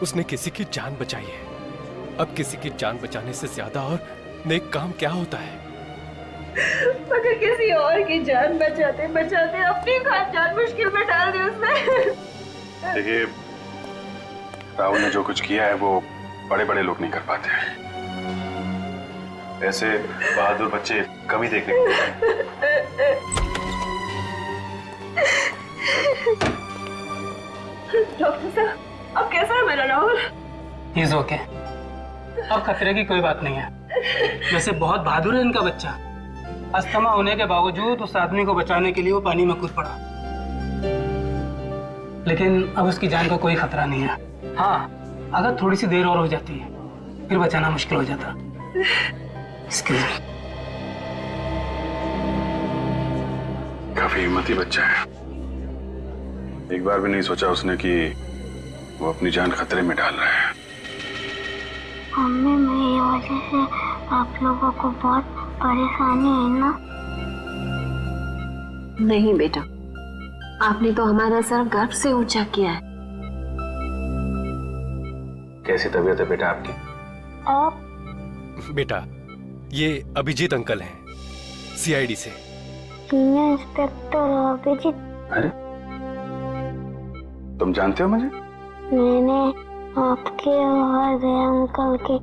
उसने किसी की जान बचाई है। अब किसी की जान बचाने से ज्यादा और नेक काम क्या होता है? मगर किसी और की जान बचाते बचाते अपनी खास जान मुश्किल में डाल दी उसने। देखिए, राहुल ने जो कुछ किया है वो बड़े बड़े लोग नहीं कर पाते हैं। ऐसे बहादुर बच्चे कभी देखने को मिलते हैं। डॉक्टर साहब, अब कैसा है मेरा राहुल? ही इज ओके, अब खतरे की कोई बात नहीं है। वैसे बहुत बहादुर है इनका बच्चा। अस्थमा होने के बावजूद उस आदमी को बचाने के लिए वो पानी में कूद पड़ा, लेकिन अब उसकी जान को कोई खतरा नहीं है। हाँ, अगर थोड़ी सी देर और हो जाती है फिर बचाना मुश्किल हो जाता। Excuse me। काफी हिम्मती बच्चा है। एक बार भी नहीं सोचा उसने कि वो अपनी जान खतरे में डाल रहा है। मम्मी, मेरी वजह से आप लोगों को बहुत परेशानी है ना? नहीं बेटा, आपने तो हमारा सर गर्व से ऊंचा किया है। कैसी तबीयत है बेटा आपकी? आप बेटा, ये अभिजीत अंकल हैं, सीआईडी से। Senior inspector Abhijeet? अरे, तुम जानते हो मुझे? मैंने आपके और दया अंकल के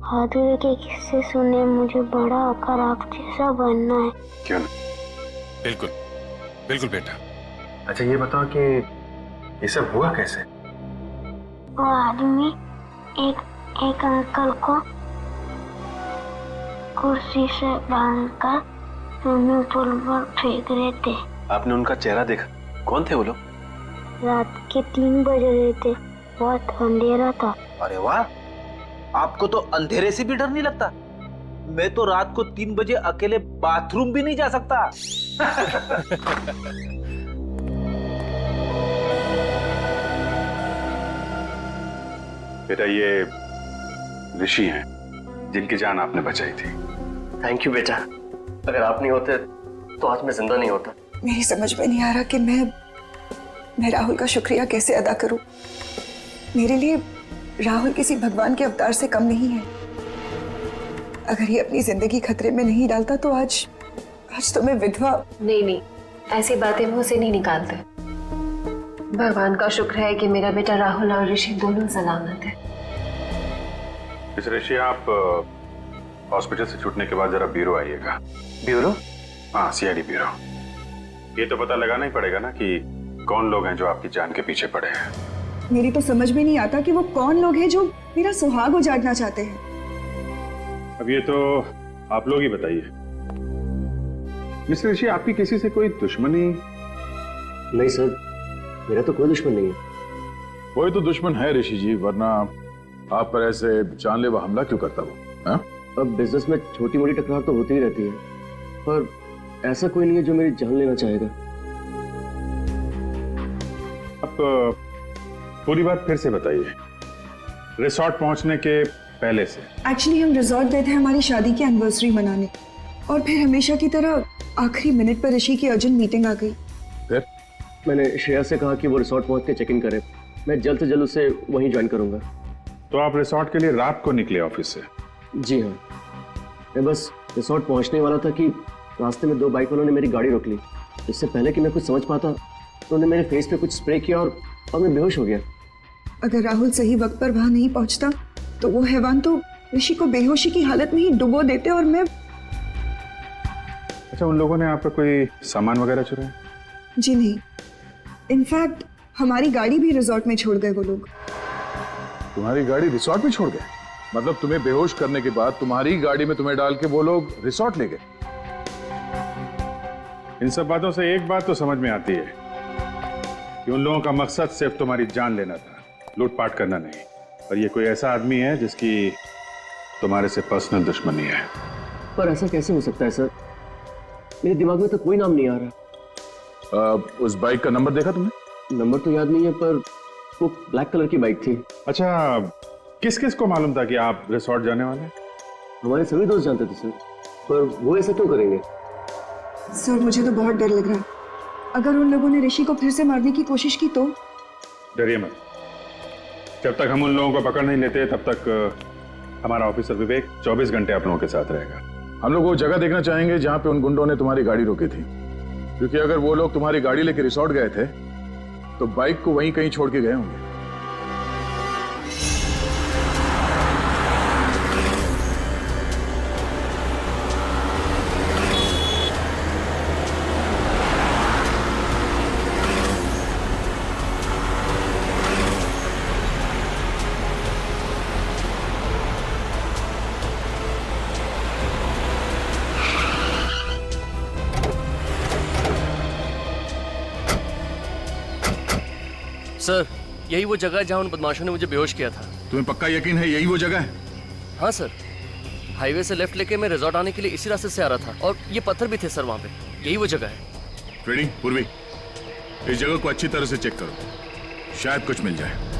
बहादुरी के किस्से सुने। मुझे बड़ा होकर आप जैसा बनना है। क्यों नहीं? बिल्कुल बिल्कुल बेटा। अच्छा, ये बताओ कि ये सब हुआ कैसे? वो आदमी एक अंकल को कुर्सी से बांधकर स्विमिंग पूल पर फेंक रहे थे। आपने उनका चेहरा देखा? कौन थे वो लोग? रात के 3 बज रहे थे, बहुत अंधेरा था। अरे वाह, आपको तो अंधेरे से भी डर नहीं लगता। मैं तो रात को 3 बजे अकेले बाथरूम भी नहीं जा सकता। बेटा, ये ऋषि हैं जिनकी जान आपने बचाई थी। थैंक यू बेटा, अगर आप नहीं होते तो आज मैं जिंदा नहीं होता। मेरी समझ में नहीं आ रहा कि मैं राहुल का शुक्रिया कैसे अदा करूं। मेरे लिए राहुल किसी भगवान के अवतार से कम नहीं है। अगर ये अपनी जिंदगी खतरे में नहीं डालता तो आज तो मैं विधवा। नहीं, ऐसी बातें मुंह से नहीं निकालते। भगवान का शुक्र है कि मेरा बेटा राहुल और ऋषि दोनों सलामत है। मिस ऋषि, आप हॉस्पिटल से छूटने के बाद जरा ब्यूरो आइएगा। ब्यूरो? हाँ, सीआईडी ब्यूरो। ये तो पता लगाना ही पड़ेगा ना कि कौन लोग हैं जो आपकी जान के पीछे पड़े हैं। मेरी तो समझ में नहीं आता कि वो कौन लोग हैं जो मेरा सुहाग उजाड़ना चाहते हैं। अब ये तो आप लोग ही बताइए। मिस ऋषि, आपकी किसी से कोई दुश्मनी? नहीं सर, मेरा तो कोई दुश्मन नहीं है। कोई तो दुश्मन है ऋषि जी, वरना आप पर ऐसे जानलेवा हमला क्यों करता वो? हाँ? अब बिजनेस में छोटी मोटी टकरार तो होती ही रहती है, पर ऐसा कोई नहीं है जो मेरी जान लेना चाहेगा। आप पूरी बात फिर से बताइए, रिसोर्ट पहुंचने के पहले से। एक्चुअली हम रिजॉर्ट गए थे हमारी शादी की एनिवर्सरी मनाने, और फिर हमेशा की तरह आखिरी मिनट पर ऋषि की अर्जेंट मीटिंग आ गई। फिर मैंने श्रेया से कहा कि वो रिसोर्ट पहुंच के चेक इन करे। मैं जल्द से जल्द उसे वहीं ज्वाइन करूंगा। तो आप रिसोर्ट के लिए रात को निकले ऑफिस से? जी हाँ, मैं बस रिसोर्ट पहुंचने वाला था कि रास्ते में 2 बाइक वालों ने मेरी गाड़ी रोक ली। इससे पहले कि मैं कुछ समझ पाता तो उन्होंने मेरे फेस पे कुछ स्प्रे किया और मैं बेहोश हो गया। अगर राहुल सही वक्त पर वहां नहीं पहुंचता तो वो हैवान तो ऋषि को बेहोशी की हालत में ही डुबो देते और मैं। अच्छा, उन लोगों ने आपका कोई सामान वगैरह चुराया? जी नहीं, इनफैक्ट हमारी गाड़ी भी रिजॉर्ट में छोड़ गए वो लोग। तुम्हारी गाड़ी रिसोर्ट में छोड़ गए? मतलब तुम्हें बेहोश करने के बाद तुम्हारी गाड़ी में तुम्हें डाल के वो लोग रिसोर्ट ले गए? इन सब बातों से एक बात तो समझ में आती है कि उन लोगों का मकसद सिर्फ तुम्हारी जान लेना था, लूटपाट करना नहीं। और ये कोई ऐसा आदमी है जिसकी तुम्हारे से पर्सनल दुश्मनी है। पर ऐसा कैसे हो सकता है सर? मेरे दिमाग में तो कोई नाम नहीं आ रहा। उस बाइक का नंबर देखा तुमने? नंबर तो याद नहीं है, पर वो ब्लैक कलर की बाइक थी। अच्छा, किस किस को मालूम था कि आप रिसोर्ट जाने वाले? हमारे सभी दोस्त जानते थे सर, पर वो ऐसा क्यों करेंगे? सर, मुझे तो बहुत डर लग रहा है। अगर उन लोगों ने ऋषि को फिर से मारने की कोशिश की तो? डरिए मत, जब तक हम उन लोगों को पकड़ नहीं लेते तब तक हमारा ऑफिसर विवेक 24 घंटे आप लोगों के साथ रहेगा। हम लोग वो जगह देखना चाहेंगे जहां पे उन गुंडों ने तुम्हारी गाड़ी रोकी थी, क्योंकि अगर वो लोग तुम्हारी गाड़ी लेके रिसोर्ट गए थे तो बाइक को वहीं कहीं छोड़ के गए होंगे। सर, यही वो जगह है जहां उन बदमाशों ने मुझे बेहोश किया था। तुम्हें पक्का यकीन है यही वो जगह है? हाँ सर, हाईवे से लेफ्ट लेके मैं रिजॉर्ट आने के लिए इसी रास्ते से आ रहा था और ये पत्थर भी थे सर वहाँ पे। यही वो जगह है। फ्रेडी, पूर्वी, इस जगह को अच्छी तरह से चेक करो, शायद कुछ मिल जाए।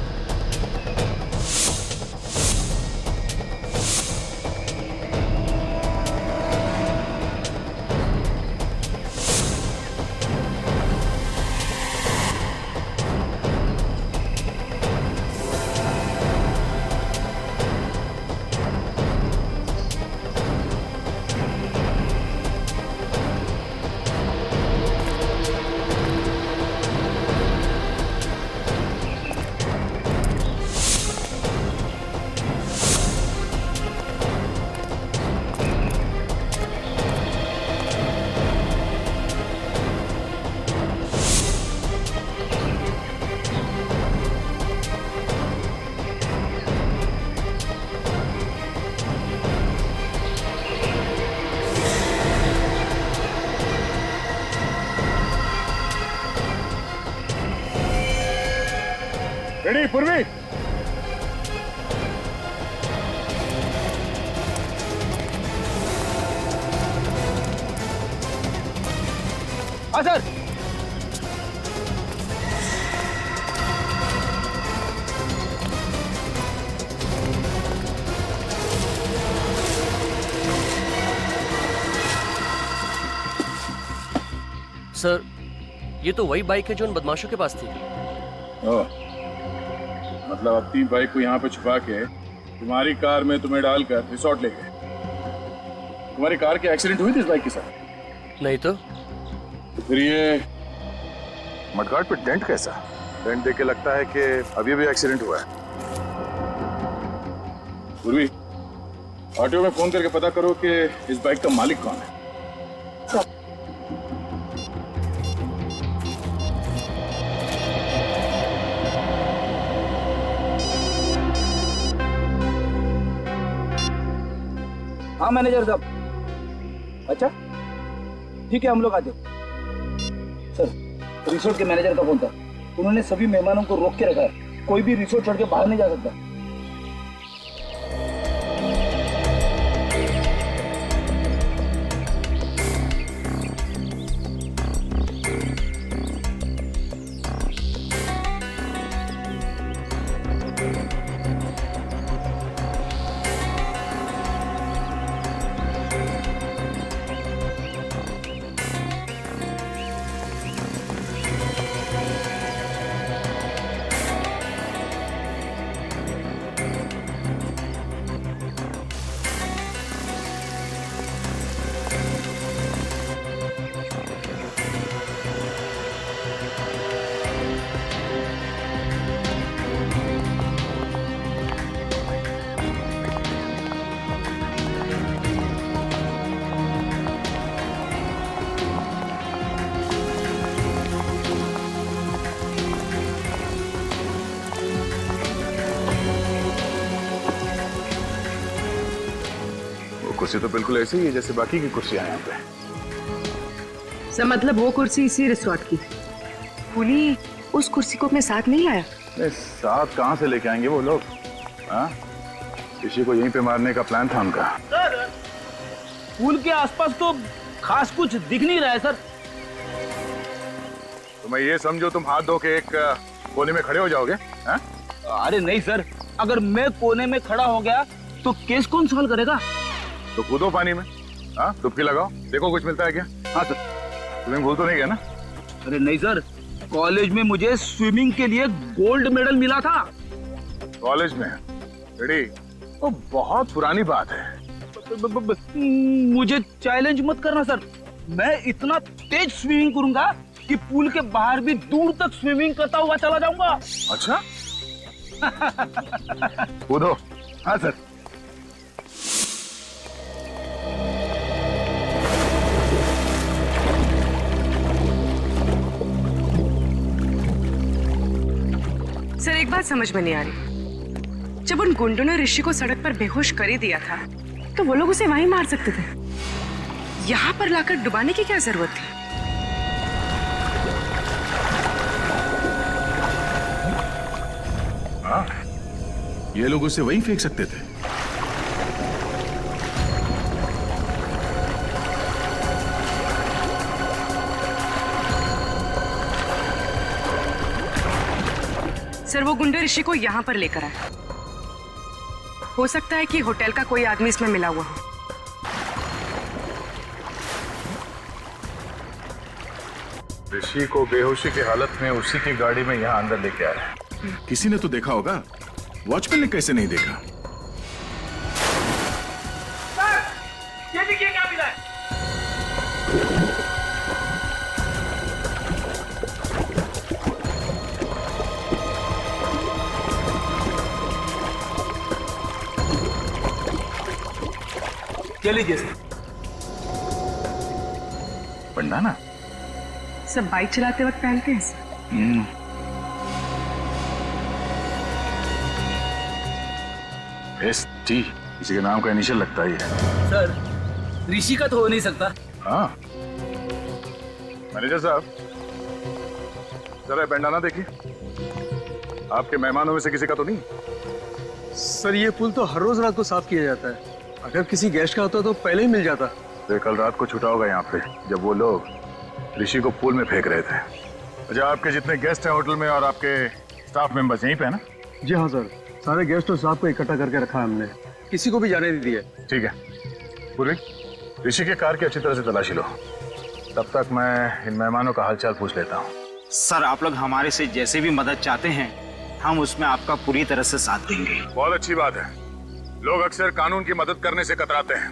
रेडी पूर्वी? हाँ सर। सर, ये तो वही बाइक है जो उन बदमाशों के पास थी। ओह, मतलब अपनी बाइक को यहाँ पे छुपा के तुम्हारी कार में तुम्हें डालकर रिसोर्ट ले गए। तुम्हारी कार की एक्सीडेंट हुई थी इस बाइक के साथ? नहीं तो फिर ये मडगार्ड पे डेंट कैसा? डेंट देख के लगता है कि अभी भी एक्सीडेंट हुआ है। पूर्वी, ऑटो में फोन करके पता करो कि इस बाइक का मालिक कौन है। हाँ मैनेजर साहब। अच्छा ठीक है, हम लोग आते। सर, रिसोर्ट के मैनेजर का फोन था, उन्होंने सभी मेहमानों को रोक के रखा है, कोई भी रिसोर्ट छोड़ के बाहर नहीं जा सकता। कुर्सी तो बिल्कुल ऐसी ही है जैसे बाकी की कुर्सियां यहाँ पे। सर, मतलब वो कुर्सी इसी रिसोर्ट की। पुली उस कुर्सी को अपने साथ नहीं लाया? साथ कहाँ से लेके आएंगे वो लोग? हाँ, किसी को यहीं पे मारने का प्लान था उनका। सर, पुल के आसपास तो खास कुछ दिख नहीं रहा है सर। तो मैं ये समझो तुम हाथ धो के एक कोने में खड़े हो जाओगे? हाँ? अरे नहीं सर, अगर मैं कोने में खड़ा हो गया तो केस कौन सॉल्व करेगा? तो कूदो पानी में, हाँ, डुबकी लगाओ, देखो कुछ मिलता है क्या। हाँ सर। तुम्हें भूल तो नहीं गया ना? अरे नहीं सर, कॉलेज में मुझे स्विमिंग के लिए गोल्ड मेडल मिला था। कॉलेज में रेडी? वो बहुत पुरानी बात है। मुझे चैलेंज मत करना सर। मैं इतना तेज स्विमिंग करूंगा कि पूल के बाहर भी दूर तक स्विमिंग करता हुआ चला जाऊंगा। अच्छा? कूदो। हाँ सर। सर एक बात समझ में नहीं आ रही, जब उन गुंडों ने ऋषि को सड़क पर बेहोश कर ही दिया था तो वो लोग उसे वहीं मार सकते थे। यहाँ पर लाकर डुबाने की क्या जरूरत थी? हाँ, ये लोग उसे वहीं फेंक सकते थे। सर वो गुंडे ऋषि को यहाँ पर लेकर आए। हो सकता है कि होटल का कोई आदमी इसमें मिला हुआ हो। ऋषि को बेहोशी की हालत में उसी की गाड़ी में यहाँ अंदर लेके आया। किसी ने तो देखा होगा, वॉचमैन ने कैसे नहीं देखा? ये देखिए क्या मिला है। ये लीजिए सर। बंडाना? सब बाइक चलाते वक्त पहनते हैं सर। ST किसी के नाम का इनिशियल लगता ही है। सर ऋषि का तो हो नहीं सकता। हाँ। मैनेजर साहब, जरा बंडाना देखिए। आपके मेहमानों में से किसी का तो नहीं? सर ये पुल तो हर रोज रात को साफ किया जाता है। अगर किसी गेस्ट का होता तो पहले ही मिल जाता। तो कल रात को छुटा होगा यहाँ पे, जब वो लोग ऋषि को पूल में फेंक रहे थे। अच्छा, आपके जितने गेस्ट हैं होटल में और आपके स्टाफ मेंबर्स यहीं पे है ना? जी हाँ सर, सारे गेस्ट और स्टाफ को इकट्ठा करके रखा है हमने, किसी को भी जाने नहीं दिया। ठीक है पूर्वी, ऋषि के कार की अच्छी तरह से तलाशी लो। तब तक मैं इन मेहमानों का हालचाल पूछ लेता हूँ। सर आप लोग हमारे से जैसे भी मदद चाहते हैं, हम उसमें आपका पूरी तरह से साथ देंगे। बहुत अच्छी बात है। लोग अक्सर कानून की मदद करने से कतराते हैं।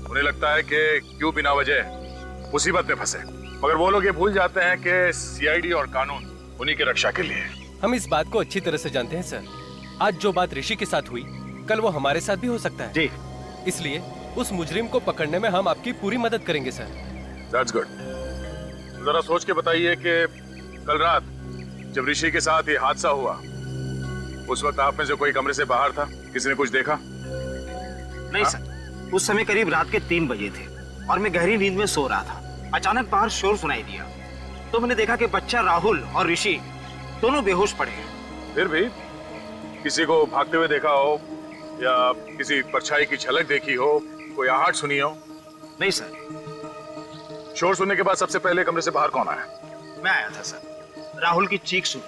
उन्हें लगता है कि क्यों बिना वजह मुसीबत में फंसे, मगर वो लोग ये भूल जाते हैं कि CID और कानून उन्हीं की रक्षा के लिए। हम इस बात को अच्छी तरह से जानते हैं सर। आज जो बात ऋषि के साथ हुई, कल वो हमारे साथ भी हो सकता है जी। इसलिए उस मुजरिम को पकड़ने में हम आपकी पूरी मदद करेंगे सर। That's good। जरा सोच के बताइए कि कल रात जब ऋषि के साथ ये हादसा हुआ, उस वक्त आप में से कोई कमरे से बाहर था? किसी ने कुछ देखा? नहीं सर, उस समय करीब रात के 3 बजे थे और मैं गहरी नींद में सो रहा था। अचानक बाहर शोर सुनाई दिया तो मैंने देखा कि बच्चा राहुल और ऋषि दोनों बेहोश पड़े हैं। फिर भी किसी को भागते हुए देखा हो या किसी परछाई की झलक देखी हो, कोई आहट सुनी हो? नहीं सर। शोर सुनने के बाद सबसे पहले कमरे से बाहर कौन आया? मैं आया था सर। राहुल की चीख सुन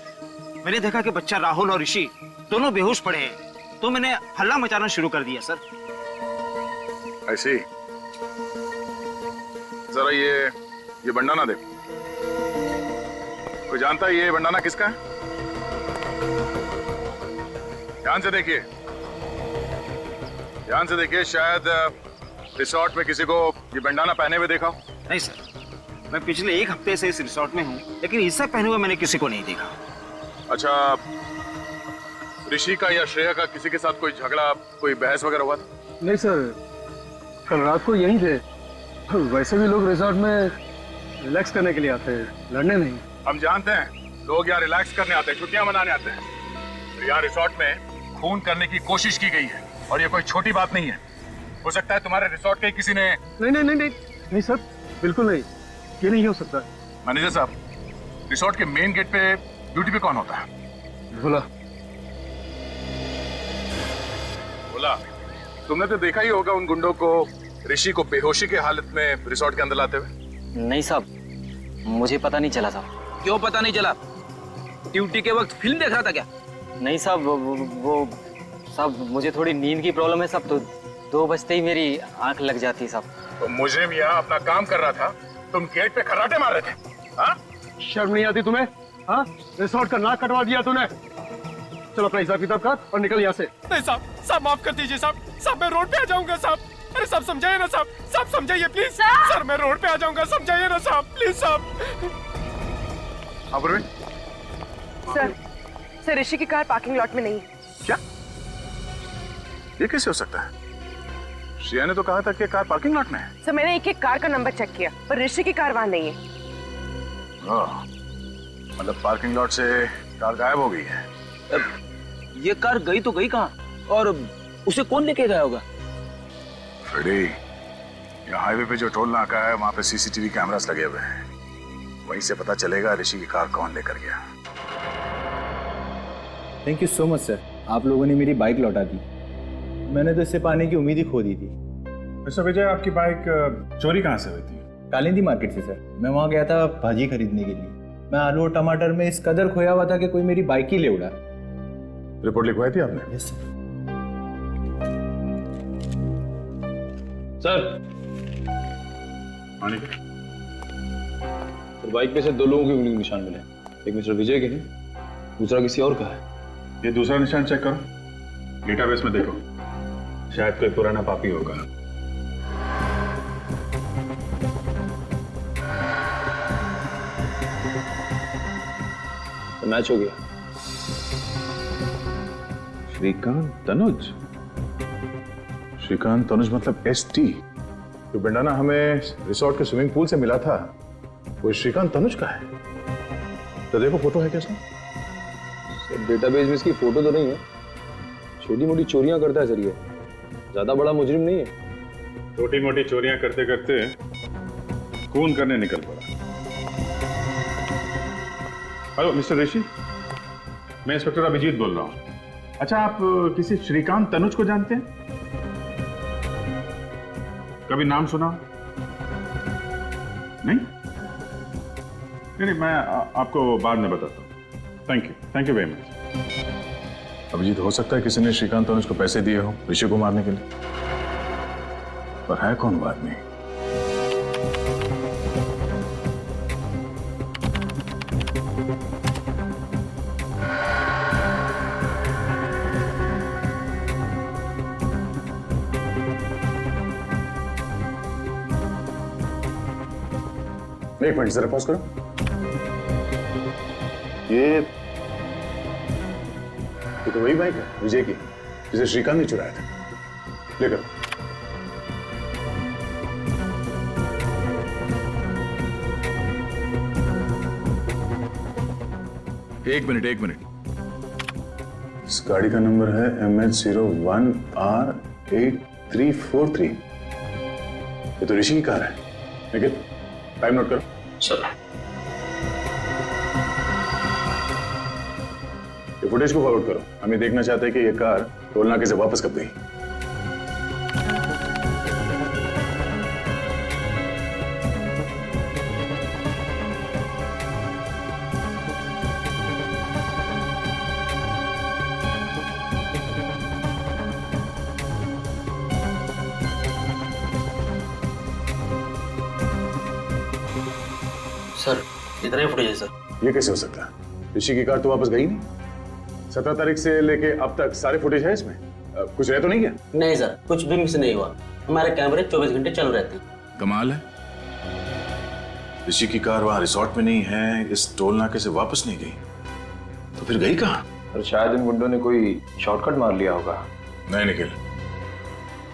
मैंने देखा कि बच्चा राहुल और ऋषि दोनों बेहोश पड़े हैं, तो मैंने हल्ला मचाना शुरू कर दिया सर। ऐसी जरा ये बंडाना देखो। कोई जानता है ये बंडाना किसका है? ध्यान से देखिए, ध्यान से देखिए। शायद रिसोर्ट में किसी को ये बंडाना पहने हुए देखा हो। नहीं सर, मैं पिछले 1 हफ्ते से इस रिसोर्ट में हूँ, लेकिन इससे पहने हुए मैंने किसी को नहीं देखा। अच्छा, ऋषि का या श्रेया का किसी के साथ कोई झगड़ा, कोई बहस वगैरह हुआ था? नहीं सर, कल रात को यहीं थे। वैसे भी लोग रिसोर्ट में रिलैक्स करने के लिए आते हैं, लड़ने नहीं। हम जानते हैं लोग यहाँ रिलैक्स करने आते हैं, छुट्टियां मनाने आते हैं। तो यहाँ रिसोर्ट में खून करने की कोशिश की गई है और ये कोई छोटी बात नहीं है। हो सकता है तुम्हारे रिसोर्ट के किसी ने। नहीं सर, बिल्कुल नहीं, ये नहीं हो सकता। मैनेजर साहब, रिसोर्ट के मेन गेट पे ड्यूटी पे कौन होता है? भोला। भोला, तुमने तो देखा ही होगा उन गुंडों को ऋषि को बेहोशी के हालत में रिसोर्ट के अंदर लाते हुए। नहीं साहब, मुझे पता नहीं चला साहब। क्यों पता नहीं चला? ड्यूटी के वक्त फिल्म देख रहा था क्या? नहीं साहब, वो साहब मुझे थोड़ी नींद की प्रॉब्लम है साहब, तो 2 बजते ही मेरी आंख लग जाती है साहब। तो मुजरिम यहाँ अपना काम कर रहा था, तुम गेट पे खर्राटे मार रहे थे। हाँ? शर्म नहीं आती तुम्हें? हाँ, रिसोर्ट का नाक कटवा दिया तूने। चलो अपना हिसाब किताब कर और निकल यहाँ से। नहीं साहब, साहब माफ कर दीजिए साहब, साहब मैं रोड पे आ जाऊंगा साहब। अरे साहब समझाइए ना साहब, साहब समझाइए प्लीज। सर मैं रोड पे आ जाऊंगा, समझाइए ना साहब प्लीज साहब। सर ऋषि की कार पार्किंग लॉट में नहीं है। क्या? ये कैसे हो सकता है? श्रेया ने तो कहा था कि कार पार्किंग लॉट में है। सर मैंने एक कार का नंबर चेक किया पर ऋषि की कार वहां नहीं है। मतलब पार्किंग लॉट से कार गायब हो गई है। ये कार गई तो गई कहाँ, और उसे कौन लेके गया होगा? फ्रेडी, यहाँ हाईवे पे जो टोल नाका है वहाँ पे सीसीटीवी कैमरास लगे हुए हैं, वहीं से पता चलेगा ऋषि की कार कौन लेकर गया। Thank you so much sir, आप लोगों ने मेरी बाइक लौटा दी। मैंने तो इससे पाने की उम्मीद ही खो दी थी। मिस्टर विजय, आपकी बाइक चोरी कहाँ से हुई थी? कालिंदी मार्केट से सर। मैं वहाँ गया था भाजी खरीदने के लिए। मैं आलू और टमाटर में इस कदर खोया हुआ था कि कोई मेरी बाइक ही ले उड़ा। रिपोर्ट लिखवाई थी आपने? Yes sir. सर बाइक पे से 2 लोगों के उंगली के निशान मिले। एक मिस्टर विजय के हैं, दूसरा किसी और का है। ये दूसरा निशान चेक करो, डेटाबेस में देखो, शायद कोई पुराना पापी होगा। तो मैच हो गया। श्रीकांत तनुज? श्रीकांत तनुज मतलब ST, जो बंडाना हमें रिसोर्ट के स्विमिंग पूल से मिला था, वो श्रीकांत तनुज का है। तो देखो फोटो है कैसा? डेटाबेस में इसकी फोटो तो नहीं है। छोटी मोटी चोरियां करता है सर, ये ज्यादा बड़ा मुजरिम नहीं है। छोटी मोटी चोरियां करते करते खून करने निकल पड़ा। हेलो मिस्टर ऋषि, मैं इंस्पेक्टर अभिजीत बोल रहा हूँ। अच्छा, आप किसी श्रीकांत तनुज को जानते हैं? कभी नाम सुना? नहीं, मैं आपको बाद में बताता हूँ। Thank you very much. Abhijeet, हो सकता है किसी ने श्रीकांत तनुज को पैसे दिए हो ऋषि को मारने के लिए, पर है कौन वो आदमी? एक मिनट जरा पॉज करो। ये तो वही बाइक है विजय की, जिसे श्रीकांत ने चुराया था। लेकर एक मिनट। इस गाड़ी का नंबर है MH01R8343। ये तो ऋषि की कार है। लेकिन टाइम नोट करो सर। ये फुटेज को फॉरवर्ड करो। हम ये देखना चाहते हैं कि ये कार टोल नाके से वापस कब गई। सर इतना ही फुटेज है सर। ये कैसे हो सकता है? ऋषि की कार तो वापस गई नहीं। 17 तारीख से लेके अब तक सारे फुटेज है इसमें। कुछ रह तो नहीं है? नहीं सर, कुछ भी मिस नहीं हुआ। हमारे कैमरे 24 घंटे चालू रहते हैं। कमाल है, ऋषि की कार वहां रिसोर्ट में नहीं है, इस टोल नाके से वापस नहीं गई, तो फिर गई कहाँ? और शायद इन गुंडों ने कोई शॉर्टकट मार लिया होगा। नहीं निखिल,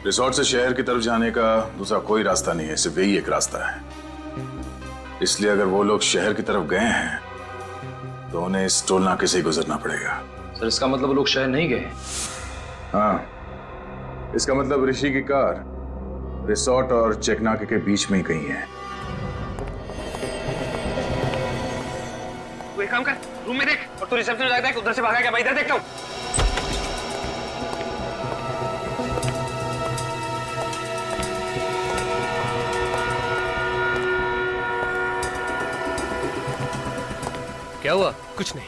रिसोर्ट से शहर की तरफ जाने का दूसरा कोई रास्ता नहीं है, सिर्फ यही एक रास्ता है। इसलिए अगर वो लोग शहर की तरफ गए हैं तो उन्हें इस टोल नाके से ही गुजरना पड़ेगा। सर इसका मतलब वो लोग शहर नहीं गए? हाँ, इसका मतलब ऋषि की कार रिसोर्ट और चेक नाके के बीच में ही कहीं है। तू एक काम कर, रूम में देख, और तू रिसेप्शन में जाकर उधर से भागा क्या? मैं इधर देखता हूँ। क्या हुआ? कुछ नहीं।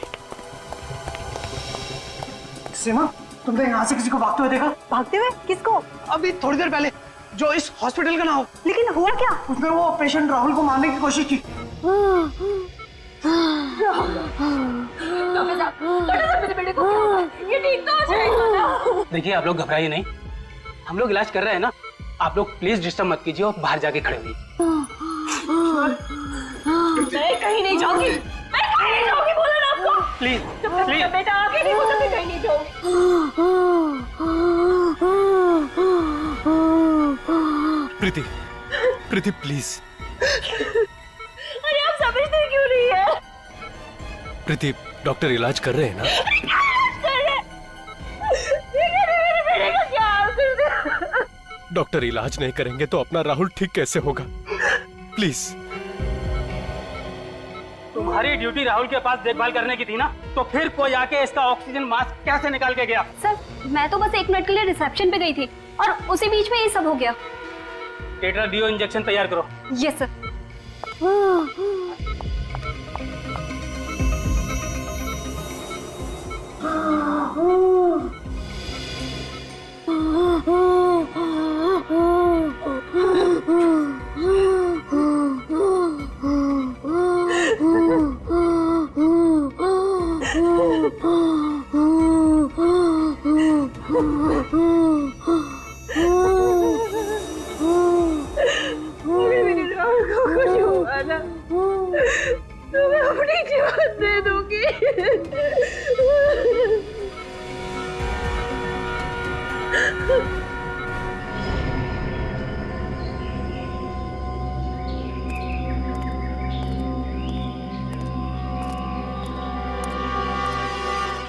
सीमा, तुमने यहाँ से किसी को भागते हुए देखा? भागते हुए? किसको? अभी थोड़ी देर पहले, जो इस हॉस्पिटल का ना हो। लेकिन हुआ क्या? उसने वो पेशेंट राहुल को मारने की कोशिश की। डॉक्टर साहब, मेरे बेटे को क्या हुआ? ये ठीक तो हो जाएगा ना? देखिए आप लोग घबराइए नहीं, हम लोग इलाज कर रहे हैं ना। आप लोग प्लीज डिस्टर्ब मत कीजिए और बाहर जाके खड़े होइए। मैं कहीं नहीं जाऊंगी, मैं कहीं नहीं जाऊंगी, बोला ना आपको। प्लीज प्लीज बेटा आगे नहीं बोला, मैं कहीं नहीं जाऊंगी। प्रीति, प्रीति प्लीज। अरे आप समझते क्यों नहीं है? प्रीति, डॉक्टर इलाज कर रहे हैं ना? मेरे बेटे का क्या हाल कर दिया? डॉक्टर इलाज नहीं करेंगे तो अपना राहुल ठीक कैसे होगा? प्लीज। तुम्हारी ड्यूटी राहुल के पास देखभाल करने की थी ना, तो फिर कोई आके इसका ऑक्सीजन मास्क कैसे निकाल के गया? सर मैं तो बस 1 मिनट के लिए रिसेप्शन पे गई थी और उसी बीच में ये सब हो गया। टेट्राडियो इंजेक्शन तैयार करो। Yes sir. मेरे राहुल को कुछ हुआ ना तो मैं अपनी जीवन दे दूंगी।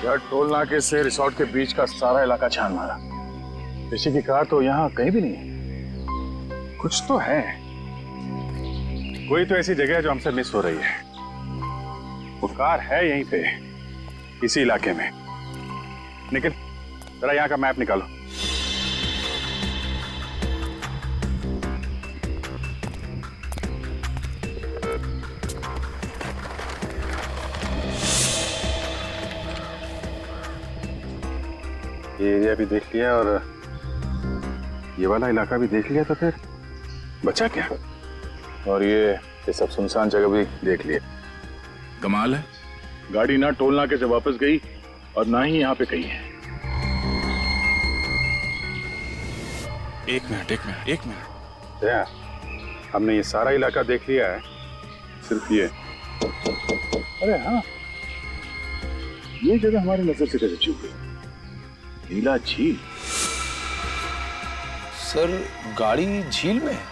यार टोल नाके से रिसोर्ट के बीच का सारा इलाका छान मारा, ऋषि की कार तो यहाँ कहीं भी नहीं है। कुछ तो है, कोई तो ऐसी जगह है जो हमसे मिस हो रही है। वो कार है यहीं पे, इसी इलाके में। निखिल जरा यहाँ का मैप निकालो। ये एरिया भी देख लिया और ये वाला इलाका भी देख लिया, तो फिर बचा क्या? और ये सब सुनसान जगह भी देख लिया। कमाल है, गाड़ी ना टोल नाके से वापस गई और ना ही यहाँ पे कहीं है। एक मिनट यार, हमने ये सारा इलाका देख लिया है, सिर्फ ये। अरे हाँ, ये जगह हमारी नजर से कैसे चूक गई? नीला झील। सर गाड़ी झील में है?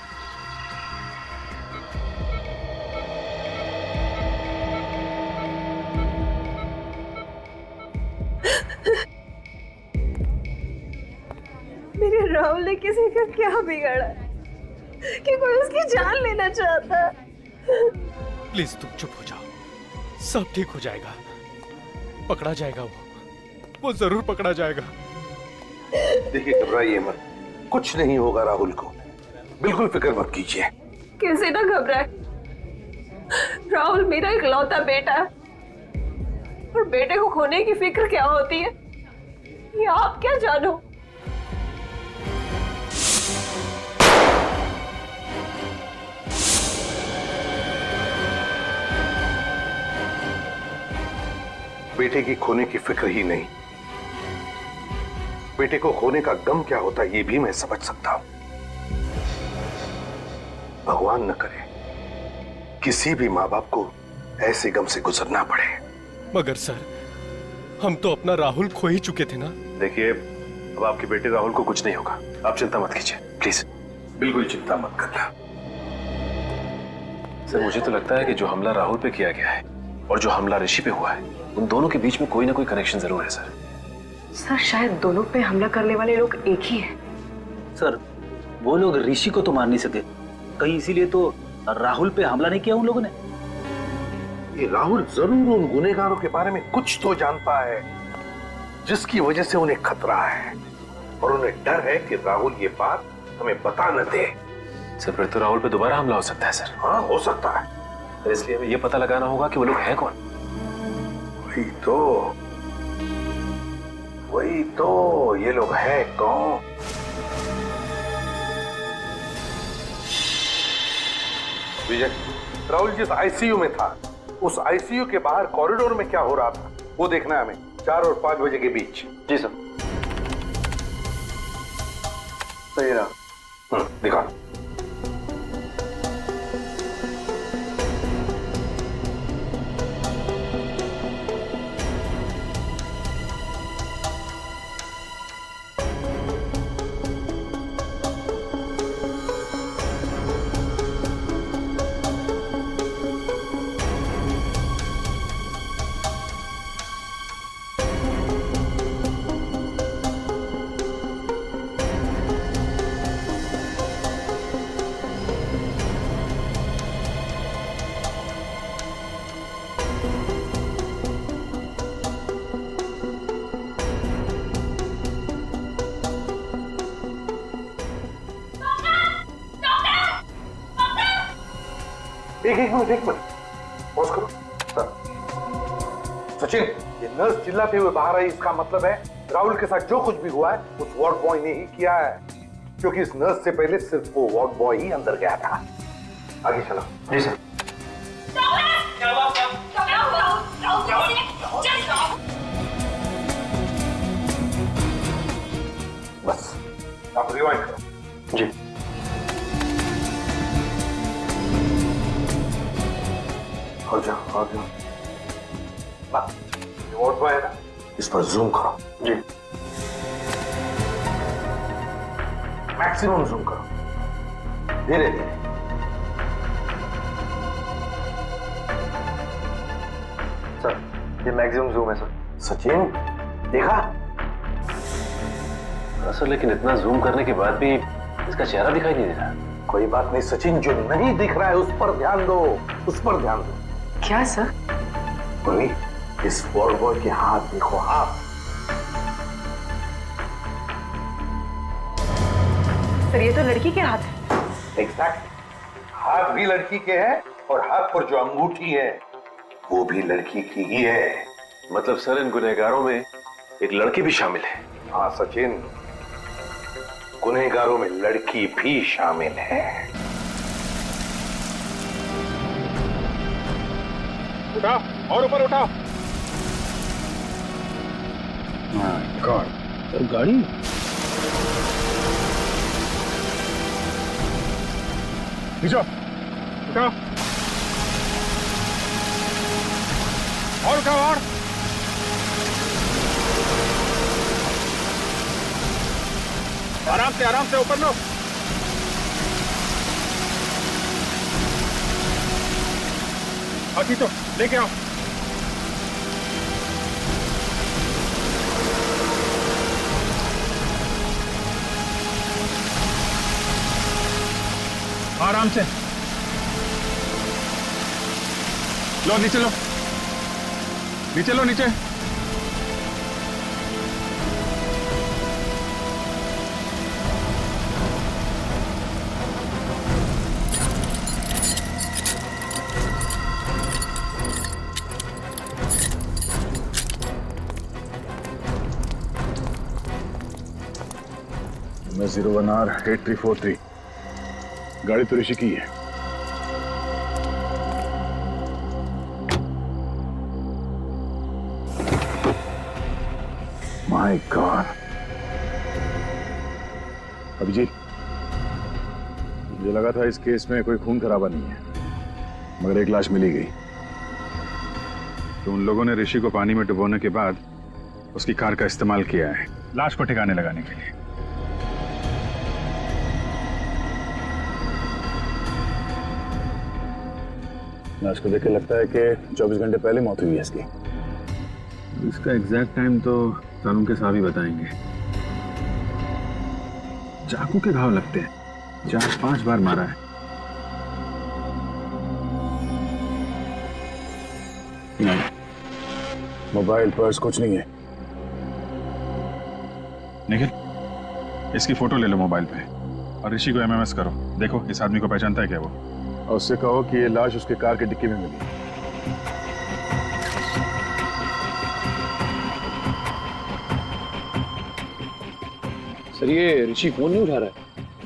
मेरे राहुल ने किसी का क्या बिगाड़ा कि कोई उसकी जान लेना चाहता? प्लीज तुम चुप हो जाओ, सब ठीक हो जाएगा। पकड़ा जाएगा, वो जरूर पकड़ा जाएगा। देखिए घबराइए मत, कुछ नहीं होगा राहुल को, बिल्कुल फिक्र मत कीजिए। कैसे ना घबराए, राहुल मेरा इकलौता बेटा है और बेटे को खोने की फिक्र क्या होती है ये आप क्या जानो। बेटे की खोने की फिक्र ही नहीं, बेटे को खोने का गम क्या होता है ये भी मैं समझ सकता हूं। भगवान न करे किसी भी माँ बाप को ऐसे गम से गुजरना पड़े। मगर सर, हम तो अपना राहुल खो ही चुके थे ना। देखिए अब आपके बेटे राहुल को कुछ नहीं होगा, आप चिंता मत कीजिए प्लीज, बिल्कुल चिंता मत करना। सर मुझे तो लगता है कि जो हमला राहुल पे किया गया है और जो हमला ऋषि पे हुआ है, उन दोनों के बीच में कोई ना कोई कनेक्शन जरूर है सर। सर शायद दोनों पे हमला करने वाले लोग एक ही हैं। सर वो लोग ऋषि को तो मार नहीं सके, कहीं इसीलिए तो राहुल पे हमला नहीं किया उन लोगों ने। ये राहुल जरूर उन गुनहगारों के बारे में कुछ तो जानता है जिसकी वजह से उन्हें खतरा है, और उन्हें डर है कि राहुल ये बात हमें बता न दे। सर फिर तो राहुल पे दोबारा हमला हो सकता है सर। हाँ हो सकता है, तो इसलिए हमें ये पता लगाना होगा कि वो लोग हैं कौन। वही तो ये लोग हैं कौन? विजय, राहुल जिस आईसीयू में था, उस आईसीयू के बाहर कॉरिडोर में क्या हो रहा था वो देखना है हमें 4 और 5 बजे के बीच। जी सर। सही रहा। दिखा। एक मिनट पॉज करो। सर सचिन, ये नर्स चिल्लाते हुए बाहर आई, इसका मतलब है राहुल के साथ जो कुछ भी हुआ है उस वार्ड बॉय ने ही किया है, क्योंकि इस नर्स से पहले सिर्फ वो वार्ड बॉय ही अंदर गया था। आगे चलो। जी सर। बस आप रिवाइंड करो। जी। और जाओ। ये वार्ड बॉय है ना, इस पर जूम करो। जी। मैक्सिमम जूम करो, धीरे धीरे। सर ये मैक्सिमम जूम है सर। सचिन देखा? सर लेकिन इतना जूम करने के बाद भी इसका चेहरा दिखाई नहीं दे रहा। कोई बात नहीं सचिन, जो नहीं दिख रहा है उस पर ध्यान दो, उस पर ध्यान दो। क्या सर? बोली, इस वार्ड बॉय के हाथ देखो, हाथ। सर ये तो लड़की के हाथ है। एग्जैक्ट, हाथ भी लड़की के हैं और हाथ पर जो अंगूठी है वो भी लड़की की ही है। मतलब सर इन गुनहगारों में एक लड़की भी शामिल है? हाँ सचिन, गुनहगारों में लड़की भी शामिल है। उठा और ऊपर उठा। गॉड, गाड़ी नीचे उठा और उठा और आराम से ऊपर लो। अभी तो लेके आओ। आराम से लो, नीचे लो, नीचे लो, नीचे। मैं 01R8343, गाड़ी तो ऋषि की है। My God. अभिजीत, मुझे लगा था इस केस में कोई खून खराबा नहीं है, मगर एक लाश मिली गई। तो उन लोगों ने ऋषि को पानी में डुबोने के बाद उसकी कार का इस्तेमाल किया है लाश को ठिकाने लगाने के लिए। लाश को देख के लगता है कि 24 घंटे पहले मौत हुई है इसकी। इसका एग्जैक्ट टाइम तो कानून के साहब ही बताएंगे। चाकू के घाव लगते हैं, 4-5 बार मारा है। नहीं, मोबाइल पर्स कुछ नहीं है। निखिल, इसकी फोटो ले लो मोबाइल पे और ऋषि को एमएमएस करो। देखो इस आदमी को पहचानता है क्या वो, और उससे कहो कि ये लाश उसके कार के डिक्की में मिली। सर ये ऋषि फोन नहीं उठा रहा है।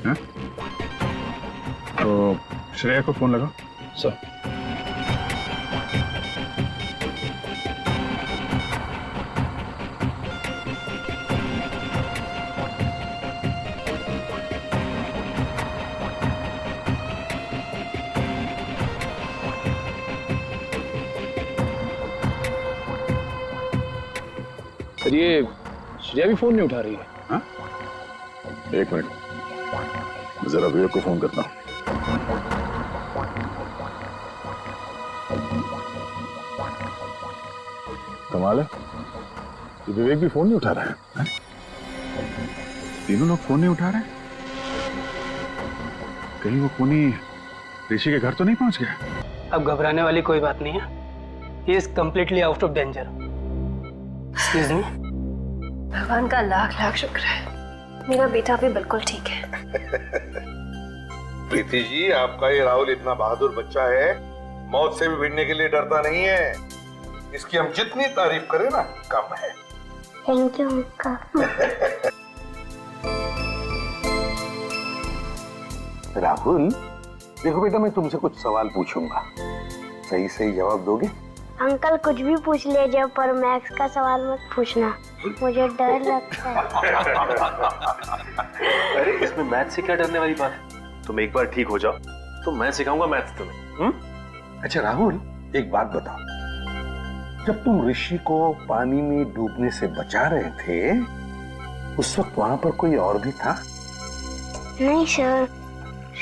हाँ? तो श्रेया को फोन लगाओ। सर सर ये श्रेया भी फोन नहीं उठा रही है। हाँ? एक मिनट, जरा विवेक को फोन करता हूँ। कमाल है, ये विवेक भी फोन नहीं उठा रहा है। तीनों लोग फोन नहीं उठा रहे हैं। कहीं वो खूनी ऋषि के घर तो नहीं पहुंच गया? अब घबराने वाली कोई बात नहीं है। He is completely out of danger. Excuse me? भगवान का लाख लाख शुक्र है, मेरा बेटा भी बिल्कुल ठीक है। प्रीति जी, आपका ये राहुल इतना बहादुर बच्चा है, मौत से भी भिड़ने के लिए डरता नहीं है। इसकी हम जितनी तारीफ करें ना कम है। Thank you uncle. राहुल, देखो बेटा, मैं तुमसे कुछ सवाल पूछूंगा, सही सही जवाब दोगे? अंकल कुछ भी पूछ लीजिए, पर मैथ्स का सवाल मत पूछना, मुझे डर लगता है। अरे इसमें मैथ्स से क्या डरने वाली बात है? तुम एक बार ठीक हो जाओ तो मैं सिखाऊंगा मैथ्स तुम्हें। अच्छा राहुल, एक बात बताओ, जब तुम ऋषि को पानी में डूबने से बचा रहे थे, उस वक्त वहां पर कोई और भी था? नहीं सर,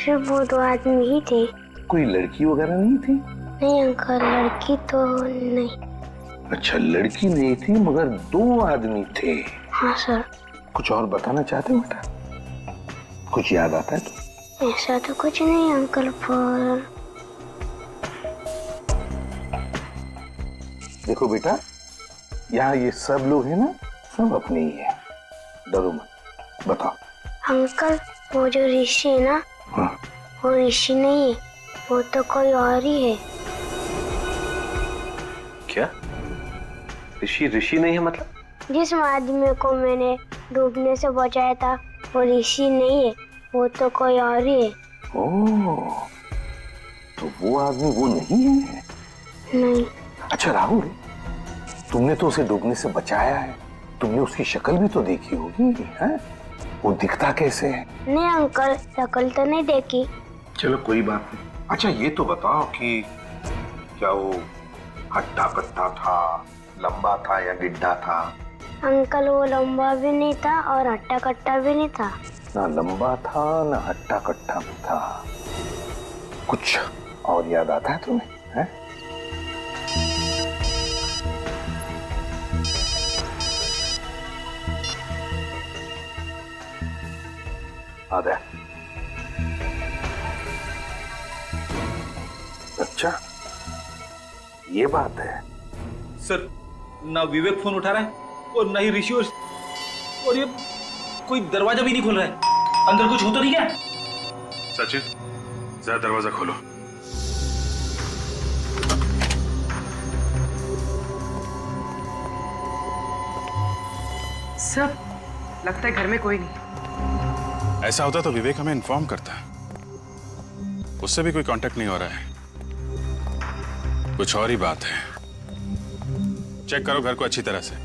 सिर्फ वो दो आदमी ही थे। कोई लड़की वगैरह नहीं थी? नहीं अंकल, लड़की तो नहीं। अच्छा, लड़की नहीं थी मगर दो आदमी थे। हाँ सर। कुछ और बताना चाहते हो बेटा? कुछ याद आता है तो? ऐसा तो कुछ नहीं अंकल, पर देखो बेटा, यहाँ ये सब लोग हैं ना, सब अपने ही है, डरो मत। बताओ अंकल, वो जो ऋषि है ना, हाँ। वो ऋषि नहीं है, वो तो कोई और ही है। क्या? ऋषि नहीं है मतलब? जिस आदमी को मैंने डूबने से बचाया था वो ऋषि नहीं है, वो तो कोई और ही है। ओह, तो वो आदमी वो नहीं है? नहीं। अच्छा राहुल, तुमने तो उसे डूबने से बचाया है, तुमने उसकी शक्ल भी तो देखी होगी, हैं? वो दिखता कैसे है? नहीं अंकल, शक्ल तो नहीं देखी। चलो कोई बात नहीं। अच्छा ये तो बताओ कि क्या वो हट्टा कट्टा था, लंबा था या गिड्ढा था? अंकल वो लंबा भी नहीं था और हट्टा कट्टा भी नहीं था। ना लंबा था ना हट्टा कट्टा भी था। कुछ और याद आता है तुम्हें? हैं? आधा। अच्छा ये बात है। सर, ना विवेक फोन उठा रहा है और ना ही ऋषि, और ये कोई दरवाजा भी नहीं खोल रहा है। अंदर कुछ हो तो नहीं क्या? सचिन, जरा दरवाजा खोलो। सब लगता है घर में कोई नहीं। ऐसा होता तो विवेक हमें इन्फॉर्म करता। उससे भी कोई कांटेक्ट नहीं हो रहा है। कुछ और ही बात है। चेक करो घर को अच्छी तरह से।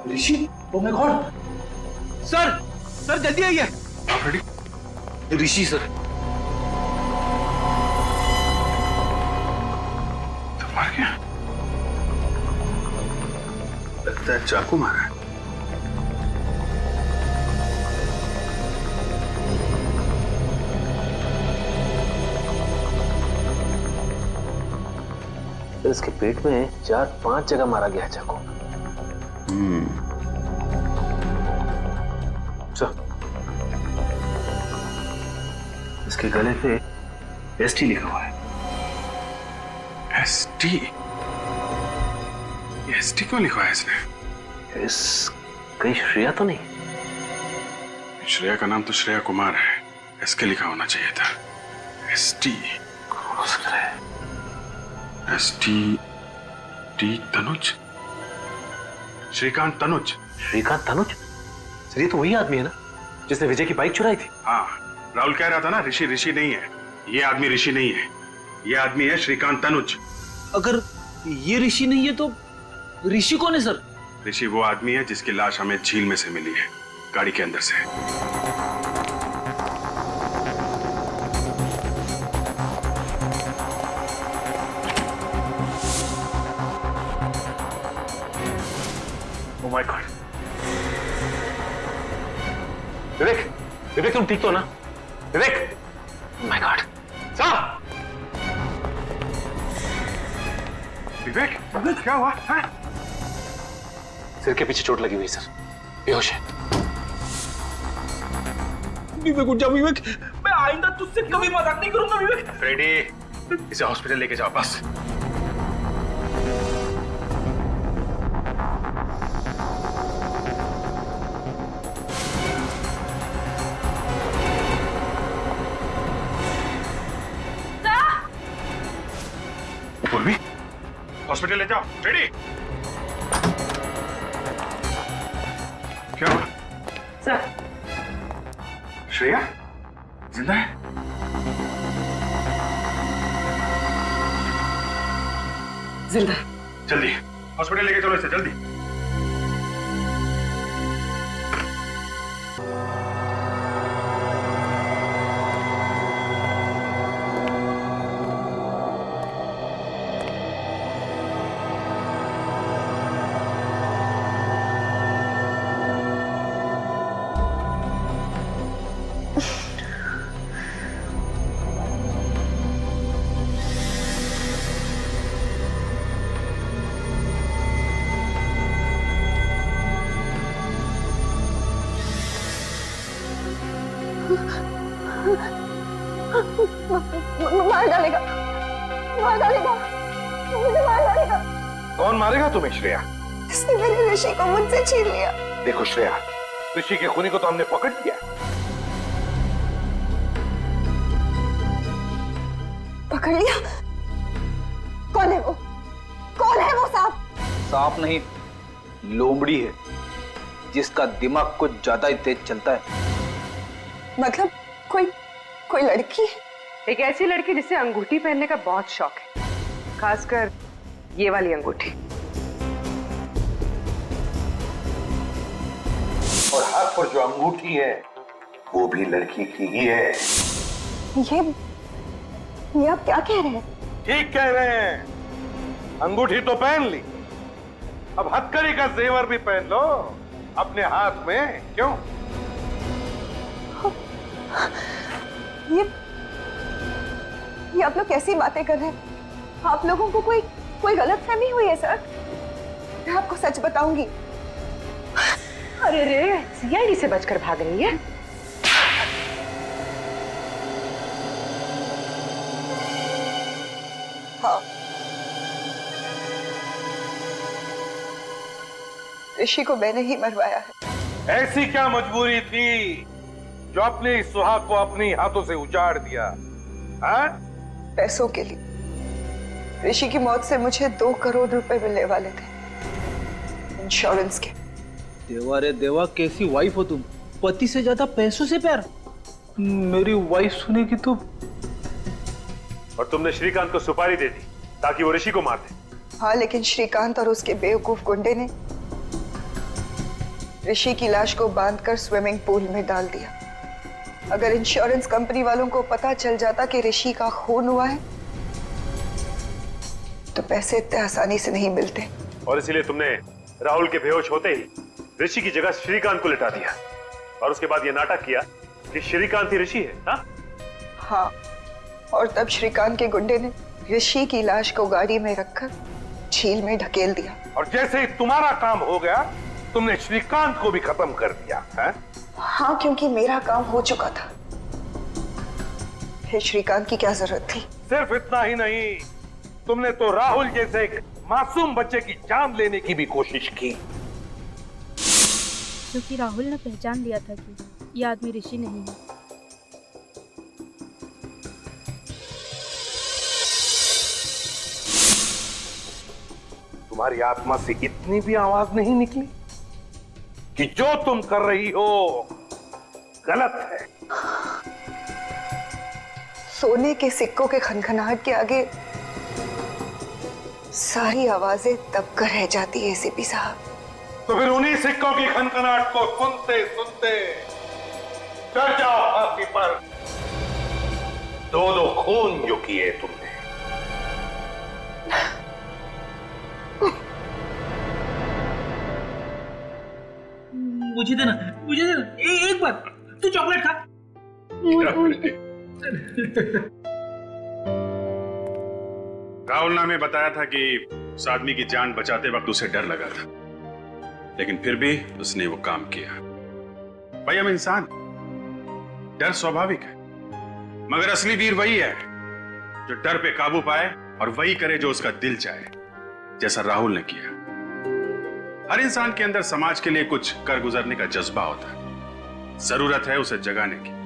Rishi, oh my God! Sir, sir जल्दी आइए। आप रेडी? ऋषि सर। तो मर गया? लगता है चाकू मारा है। इसके पेट में 4-5 जगह मारा गया है चाकू। इसके गले पे एसटी लिखा हुआ है। एसटी? ये एसटी क्यों लिखा है इसने? कहीं श्रेया तो नहीं? श्रेया का नाम तो श्रेया कुमार है। एसके लिखा होना चाहिए था। एसटी हो सकता है। ST T Tanuj, Shrikant Tanuj. Shrikant Tanuj? Sir ये तो वही आदमी है ना जिसने विजय की बाइक चुराई थी। हाँ, राहुल कह रहा था ना ऋषि नहीं है। ये आदमी ऋषि नहीं है, ये आदमी है श्रीकांत तनुज। अगर ये ऋषि नहीं है तो ऋषि कौन है सर? ऋषि वो आदमी है जिसकी लाश हमें झील में से मिली है, गाड़ी के अंदर से। Oh my God. विवेक, विवेक तुम ठीक तो ना? विवेक, ओह माय गॉड। साहब! विवेक, विवेक क्या हुआ? हाँ? सिर के पीछे चोट लगी हुई सर, बेहोश है। विवेक उठ जा विवेक, मैं आइंदा तुझसे कभी मजाक नहीं करूंगा विवेक। फ्रेडी, इसे हॉस्पिटल लेके जाओ बस। पूर्वी, हॉस्पिटल ले जाओ। फ्रेडी, क्या हुआ? सर, श्रेया जिंदा है? जिंदा। जल्दी हॉस्पिटल लेके चलो इसे, जल्दी। मार डालेगा, मार डालेगा, मुझे मार डालेगा। कौन मारेगा तुम्हें श्रेया? इसने मेरे ऋषि को मुझसे छीन लिया। देखो श्रेया, ऋषि के खूनी को तो हमने पकड़ लिया। पकड़ लिया? कौन है वो? कौन है वो सांप? सांप नहीं, लोमड़ी है जिसका दिमाग कुछ ज्यादा ही तेज चलता है। मतलब कोई लड़की? एक ऐसी लड़की जिसे अंगूठी पहनने का बहुत शौक है, खासकर ये वाली अंगूठी। और हाथ पर जो अंगूठी है वो भी लड़की की ही है। ये आप क्या कह रहे हैं? ठीक कह रहे हैं। अंगूठी तो पहन ली, अब हथकड़ी का जेवर भी पहन लो अपने हाथ में। क्यों? ये आप लोग कैसी बातें कर रहे हैं? आप लोगों को कोई गलतफहमी हुई है सर? मैं आपको सच बताऊंगी। अरे रे, सीआईडी से बचकर भाग रही है। हाँ, ऋषि को मैंने ही मरवाया है। ऐसी क्या मजबूरी थी जो अपने इस सुहाग को अपने हाथों से उजाड़ दिया? हाँ? पैसों के लिए। ऋषि की मौत से मुझे 2 करोड़ रुपए मिलने वाले थे, इंश्योरेंस के। देवा रे देवा, कैसी वाइफ हो तुम? पति से ज्यादा पैसों से प्यार? मेरी वाइफ सुनेगी तो। और तुमने श्रीकांत को सुपारी दे दी ताकि वो ऋषि को मार दे। हाँ, लेकिन श्रीकांत और उसके बेवकूफ गुंडे ने ऋषि की लाश को बांधकर स्विमिंग पूल में डाल दिया। अगर इंश्योरेंस कंपनी वालों को पता चल जाता कि ऋषि का खून हुआ है तो पैसे इतने आसानी से नहीं मिलते। और इसीलिए तुमने राहुल के बेहोश होते ही ऋषि की जगह श्रीकांत को लिटा दिया और उसके बाद ये नाटक किया कि श्रीकांत ही ऋषि है। हाँ, और तब श्रीकांत के गुंडे ने ऋषि की लाश को गाड़ी में रखकर झील में ढकेल दिया। और जैसे ही तुम्हारा काम हो गया तुमने श्रीकांत को भी खत्म कर दिया है? हाँ, क्योंकि मेरा काम हो चुका था। फिर श्रीकांत की क्या जरूरत थी? सिर्फ इतना ही नहीं, तुमने तो राहुल जैसे एक मासूम बच्चे की जान लेने की भी कोशिश की। क्योंकि राहुल ने पहचान लिया था कि ये आदमी ऋषि नहीं है। तुम्हारी आत्मा से इतनी भी आवाज नहीं निकली कि जो तुम कर रही हो गलत है? सोने के सिक्कों के खनखनाहट के आगे सारी आवाजें दबकर रह जाती है एसीपी साहब। तो फिर उन्हीं सिक्कों की खनखनाहट को सुनते सुनते चढ़ जाओ फांसी पर। दो दो खून जो किए तुमने। मुझे देना, मुझे देना। एक बार तू चॉकलेट खा। राहुल ने हमें बताया था कि उस आदमी की जान बचाते वक्त उसे डर लगा था, लेकिन फिर भी उसने वो काम किया। भाई हम इंसान, डर स्वाभाविक है, मगर असली वीर वही है जो डर पे काबू पाए और वही करे जो उसका दिल चाहे, जैसा राहुल ने किया। हर इंसान के अंदर समाज के लिए कुछ कर गुजरने का जज्बा होता है, जरूरत है उसे जगाने की।